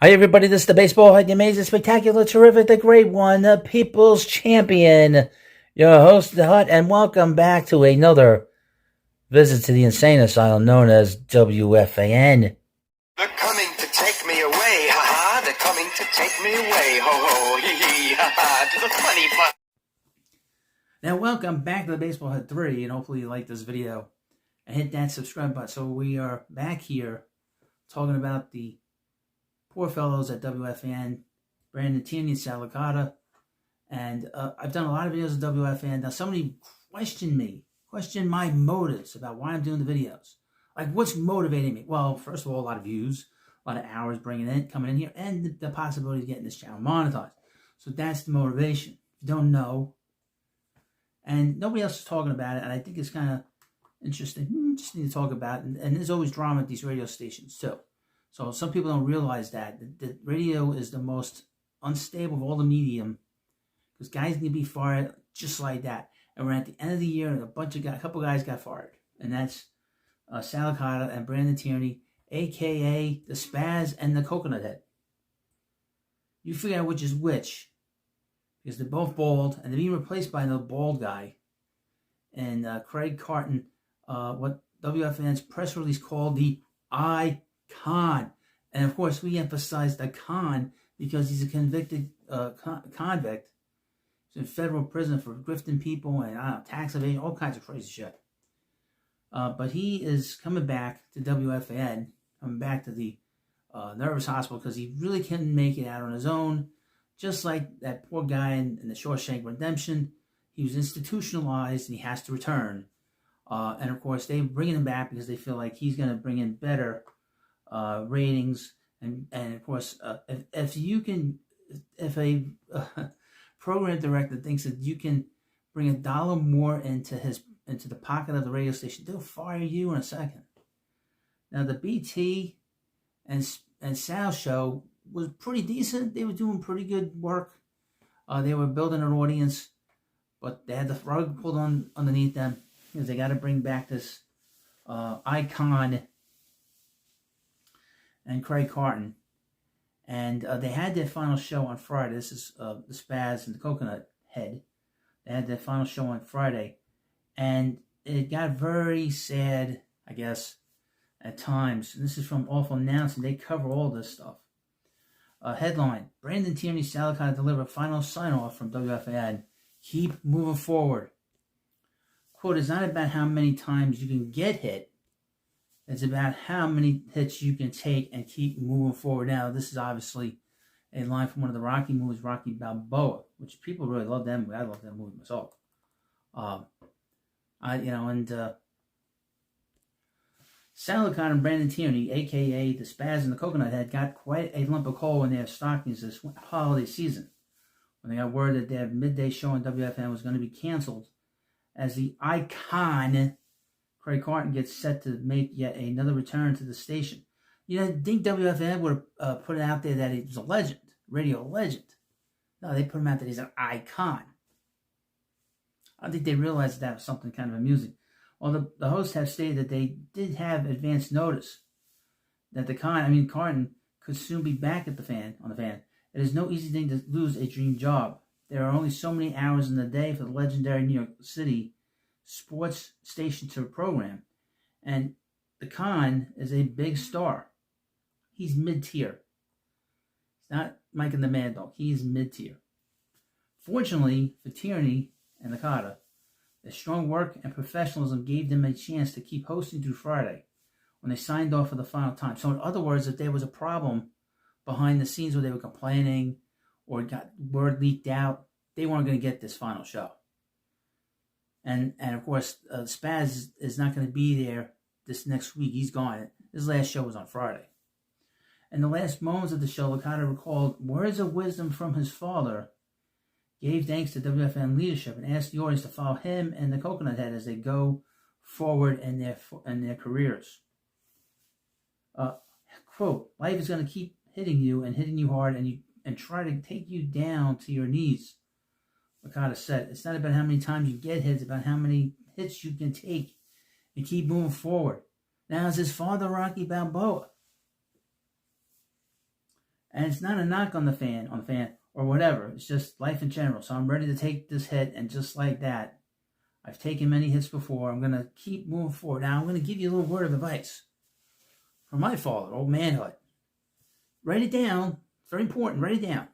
Hi, everybody. This is the baseball head, the amazing, spectacular, terrific, the great one, the people's champion, your host, the Hut, and welcome back to another visit to the insane asylum known as WFAN. They're coming to take me away, ha-ha. They're coming to take me away, ho-ho, hee-hee, ha-ha, to the funny fun. Now, welcome back to the Baseball Head 3, and hopefully you like this video. And hit that subscribe button. So we are back here talking about the poor fellows at WFAN, Brandon Tierney and Sal Licata. And I've done a lot of videos at WFAN. Now, somebody questioned my motives about why I'm doing the videos. Like, what's motivating me? Well, first of all, a lot of views, a lot of hours coming in here, and the possibility of getting this channel monetized. So that's the motivation. If you don't know, and nobody else is talking about it, and I think it's kind of interesting to talk about. And there's always drama at these radio stations, too. So some people don't realize that the radio is the most unstable of all the medium, because guys need to be fired just like that. And we're at the end of the year, and a couple guys got fired, and that's Sal Licata and Brandon Tierney, aka the Spaz and the Coconut Head. You figure out which is which, because they're both bald, and they're being replaced by another bald guy, and Carton, what WFAN's press release called the Icon. And of course, we emphasize the con because he's a convicted convict. He's in federal prison for grifting people and tax evasion, all kinds of crazy shit. But he is coming back to WFAN, coming back to the nervous hospital because he really couldn't make it out on his own. Just like that poor guy in the Shawshank Redemption, he was institutionalized and he has to return. And of course, they're bringing him back because they feel like he's going to bring in better ratings. And of course, if a program director thinks that you can bring $1 more into the pocket of the radio station, they'll fire you in a second. Now, the BT and Sal show was pretty decent. They were doing pretty good work. They were building an audience, but they had the rug pulled underneath them because they got to bring back this Icon and Carton. And they had their final show on Friday. This is the Spaz and the Coconut Head. They had their final show on Friday. And it got very sad, I guess, at times. And this is from Awful Announcing. They cover all this stuff. Headline: Brandon Tierney, Sal Licata deliver final sign-off from WFAN. Keep moving forward. Quote, it's not about how many times you can get hit. It's about how many hits you can take and keep moving forward. Now, this is obviously a line from one of the Rocky movies, Rocky Balboa, which people really love that movie. I love that movie myself. Sal Licata and Brandon Tierney, a.k.a. the Spaz and the Coconut Head, got quite a lump of coal in their stockings this holiday season when they got word that their midday show on WFAN was going to be canceled as the Icon, Craig Carton, gets set to make yet another return to the station. You know, think WFAN would have put it out there that he was a legend, radio legend. No, they put him out that he's an icon. I think they realized that was something kind of amusing. Well, the hosts have stated that they did have advance notice that Carton could soon be back on the fan. It is no easy thing to lose a dream job. There are only so many hours in the day for the legendary New York City sports station to program. And the Con is a big star. He's mid-tier. He's not Mike and the Mad Dog. He's mid-tier. Fortunately for Tierney and Licata, their strong work and professionalism gave them a chance to keep hosting through Friday when they signed off for the final time. So in other words, if there was a problem behind the scenes where they were complaining or got word leaked out, they weren't going to get this final show. And of course, Spaz is not going to be there this next week. He's gone. His last show was on Friday. In the last moments of the show, Licata recalled words of wisdom from his father, gave thanks to WFAN leadership, and asked the audience to follow him and the Coconut Head as they go forward in their careers. Quote, life is going to keep hitting you hard and try to take you down to your knees. Licata said, it's not about how many times you get hit, it's about how many hits you can take and keep moving forward. Now, is his father Rocky Balboa? And it's not a knock on the fan, or whatever. It's just life in general. So I'm ready to take this hit, and just like that, I've taken many hits before. I'm going to keep moving forward. Now, I'm going to give you a little word of advice from my father, old manhood. Write it down. It's very important. Write it down.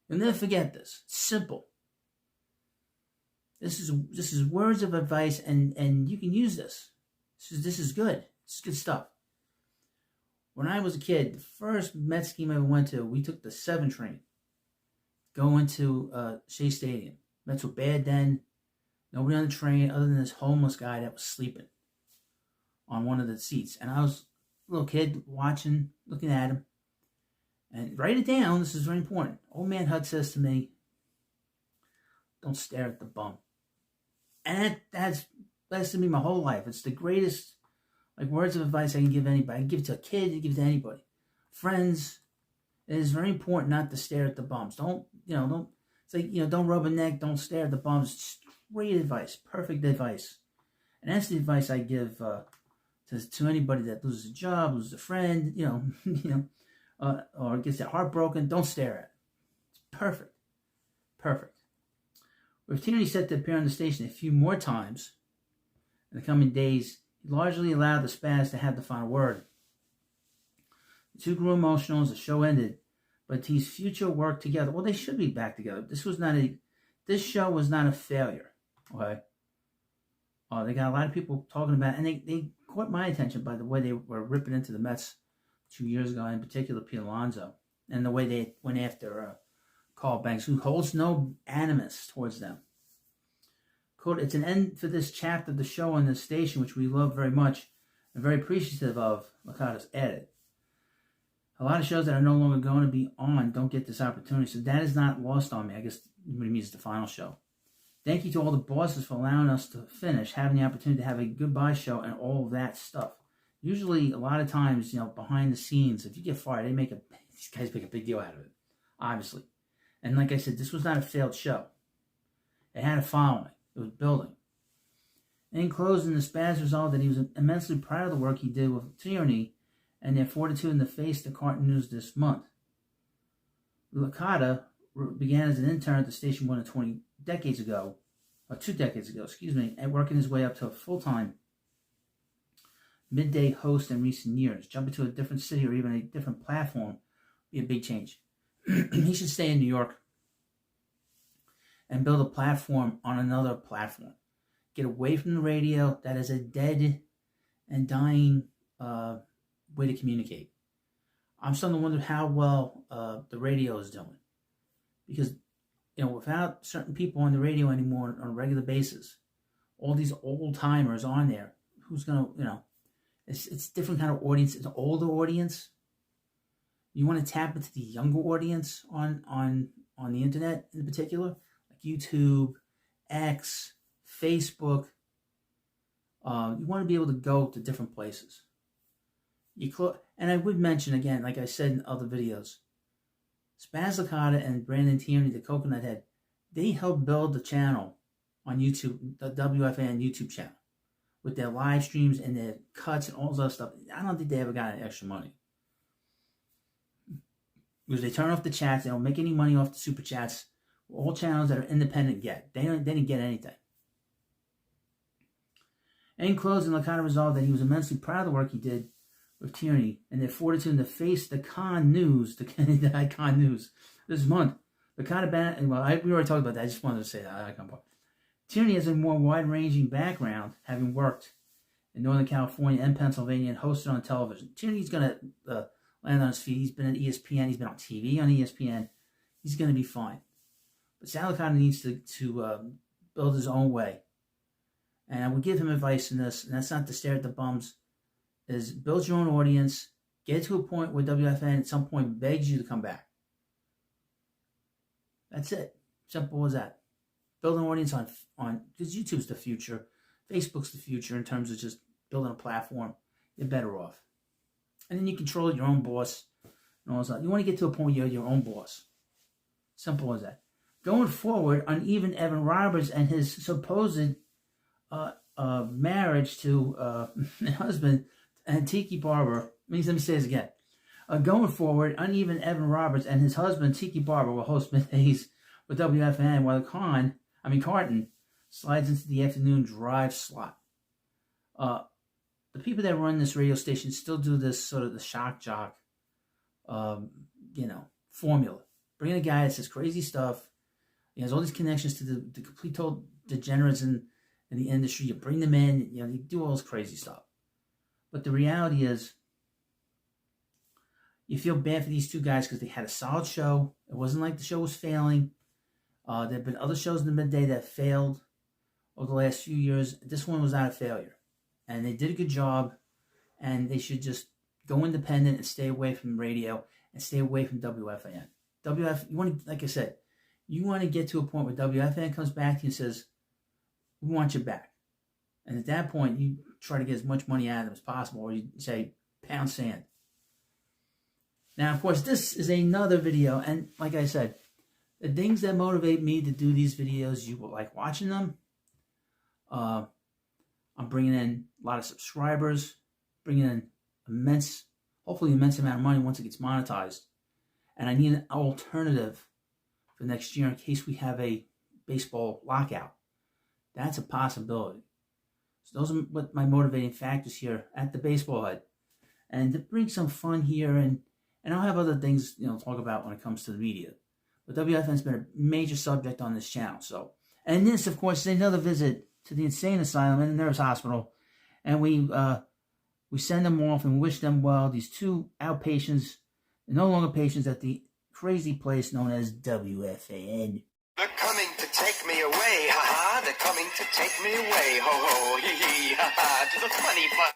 You'll never forget this. It's simple. This is words of advice, and you can use this. This is good. It's good stuff. When I was a kid, the first Mets game I ever went to, we took the 7 train going to Shea Stadium. Mets were bad then. Nobody on the train other than this homeless guy that was sleeping on one of the seats. And I was a little kid watching, looking at him. And write it down. This is very important. Old man Hud says to me, don't stare at the bum. And that's lasted me my whole life. It's the greatest words of advice I can give anybody. I can give it to a kid, I can give it to anybody. Friends, it is very important not to stare at the bums. Don't rub a neck, don't stare at the bums. It's great advice, perfect advice. And that's the advice I give to anybody that loses a job, loses a friend, or gets their heart broken. Don't stare at it. It's perfect. Perfect. With Tierney set to appear on the station a few more times in the coming days, he largely allowed the Spaz to have the final word. The two grew emotional as the show ended, but T's future work together, well, they should be back together. This show was not a failure, okay? They got a lot of people talking about it, and they caught my attention by the way they were ripping into the Mets 2 years ago, in particular Pete Alonso, and the way they went after Carl Banks, who holds no animus towards them. Quote, it's an end for this chapter of the show on this station, which we love very much and very appreciative of, Licata's added. A lot of shows that are no longer going to be on don't get this opportunity, so that is not lost on me. I guess what he means is the final show. Thank you to all the bosses for allowing us to finish, having the opportunity to have a goodbye show and all of that stuff. Usually, a lot of times, behind the scenes, if you get fired, these guys make a big deal out of it, obviously. And like I said, this was not a failed show. It had a following. It was building. In closing, the Spaz resolved that he was immensely proud of the work he did with Tierney and their fortitude in the face of Carton news this month. Licata began as an intern at the station more than 2 decades ago, and working his way up to a full-time midday host in recent years. Jumping to a different city or even a different platform would be a big change. He should stay in New York and build a platform on another platform. Get away from the radio. That is a dead and dying way to communicate. I'm starting to wonder how well the radio is doing. Because, without certain people on the radio anymore on a regular basis, all these old-timers on there, who's going to, it's a different kind of audience. It's an older audience. You want to tap into the younger audience on the internet in particular, like YouTube, X, Facebook. You want to be able to go to different places. And I would mention again, like I said in other videos, Sal Licata and Brandon Tierney, the Coconut Head, they helped build the channel on YouTube, the WFAN YouTube channel, with their live streams and their cuts and all this other stuff. I don't think they ever got any extra money. Because they turn off the chats, they don't make any money off the super chats. All channels that are independent get. They didn't get anything. In closing, Licata resolved that he was immensely proud of the work he did with Tierney and their fortitude to face the con news this month. Licata, we already talked about that. I just wanted to say that. Tierney has a more wide-ranging background, having worked in Northern California and Pennsylvania and hosted on television. Tierney's going to land on his feet. He's been at ESPN. He's been on TV on ESPN. He's going to be fine. But Sal Licata needs to build his own way. And I would give him advice in this, and that's not to stare at the bums, is build your own audience, get to a point where WFN at some point begs you to come back. That's it. Simple as that. Build an audience on because YouTube's the future, Facebook's the future in terms of just building a platform. You're better off. And then you control your own boss and all that. You want to get to a point where you're your own boss. Simple as that. Going forward, uneven Evan Roberts and his supposed marriage to husband and Tiki Barber. Let me say this again. Going forward, uneven Evan Roberts and his husband Tiki Barber will host middays with WFAN, while Carton slides into the afternoon drive slot. The people that run this radio station still do this sort of the shock jock, formula. Bring in a guy that says crazy stuff. He has all these connections to the complete total degenerates in the industry. You bring them in, they do all this crazy stuff. But the reality is, you feel bad for these two guys because they had a solid show. It wasn't like the show was failing. There have been other shows in the midday that failed over the last few years. This one was not a failure. And they did a good job. And they should just go independent and stay away from radio and stay away from WFAN. Like I said, you want to get to a point where WFAN comes back to you and says, we want you back. And at that point, you try to get as much money out of them as possible, or you say, pound sand. Now, of course, this is another video, and like I said, the things that motivate me to do these videos, you will like watching them. I'm bringing in a lot of subscribers, bringing in hopefully immense amount of money once it gets monetized. And I need an alternative for next year in case we have a baseball lockout. That's a possibility. So those are what my motivating factors here at the Baseball Hut. And to bring some fun here, and I'll have other things, talk about when it comes to the media. But WFN's been a major subject on this channel. So, and this, of course, is another visit to the insane asylum and the nurse hospital. And we send them off and wish them well. These two outpatients, no longer patients, at the crazy place known as WFAN. They're coming to take me away, ha ha. They're coming to take me away, ho ho, hee hee, ha ha. To the funny part.